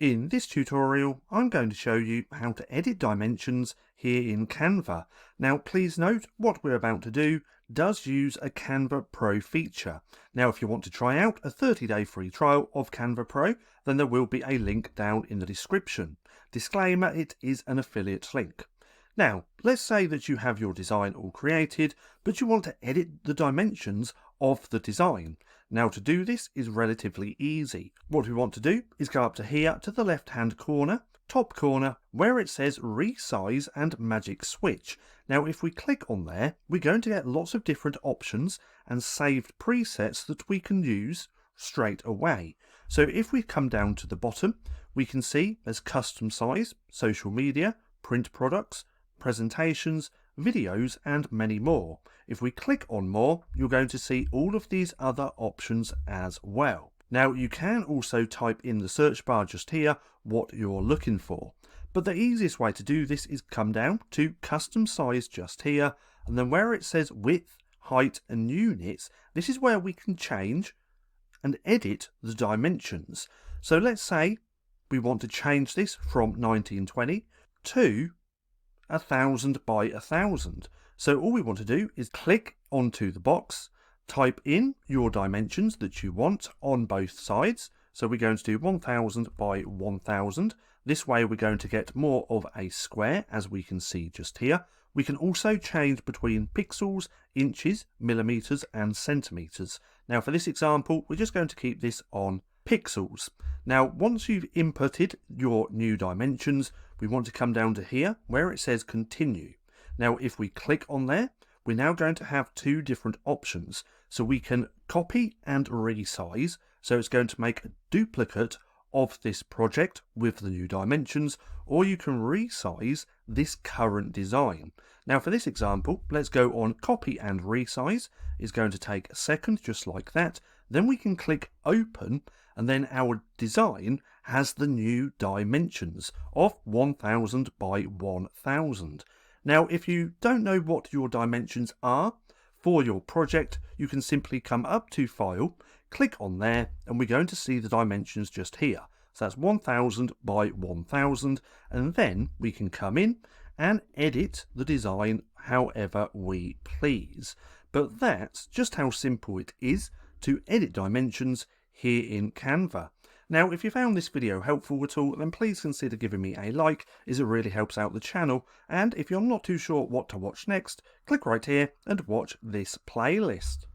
In this tutorial, I'm going to show you how to edit dimensions here in Canva. Now, please note what we're about to do does use a Canva Pro feature. Now, if you want to try out a 30-day free trial of Canva Pro, then there will be a link down in the description. Disclaimer, it is an affiliate link. Now, let's say that you have your design all created, but you want to edit the dimensions of the design. Now, to do this is relatively easy. What we want to do is go up to here to the left hand corner, top corner, where it says resize and magic switch. Now, if we click on there, we're going to get lots of different options and saved presets that we can use straight away. So if we come down to the bottom, we can see there's custom size, social media, print products, presentations, videos, and many more. If we click on more, you're going to see all of these other options as well. Now, you can also type in the search bar just here what you're looking for, but the easiest way to do this is come down to custom size just here, and then where it says width, height, and units, this is where we can change and edit the dimensions. So let's say we want to change this from 1920 to 1000 by 1000. So all we want to do is click onto the box, type in your dimensions that you want on both sides. So we're going to do 1000 by 1000. This way we're going to get more of a square, as we can see just here. We can also change between pixels, inches, millimeters, and centimeters. Now for this example, we're just going to keep this on pixels. Now, once you've inputted your new dimensions, we want to come down to here where it says continue. Now, if we click on there, we're now going to have two different options. So we can copy and resize. So it's going to make a duplicate of this project with the new dimensions, or you can resize this current design. Now for this example, let's go on copy and resize. It's going to take a second, just like that. Then we can click open, and then our design has the new dimensions of 1000 by 1000. Now, if you don't know what your dimensions are for your project, you can simply come up to File, click on there, and we're going to see the dimensions just here. So that's 1000 by 1000, and then we can come in and edit the design however we please. But that's just how simple it is to edit dimensions here in Canva. Now, if you found this video helpful at all, then please consider giving me a like, as it really helps out the channel. And if you're not too sure what to watch next, click right here and watch this playlist.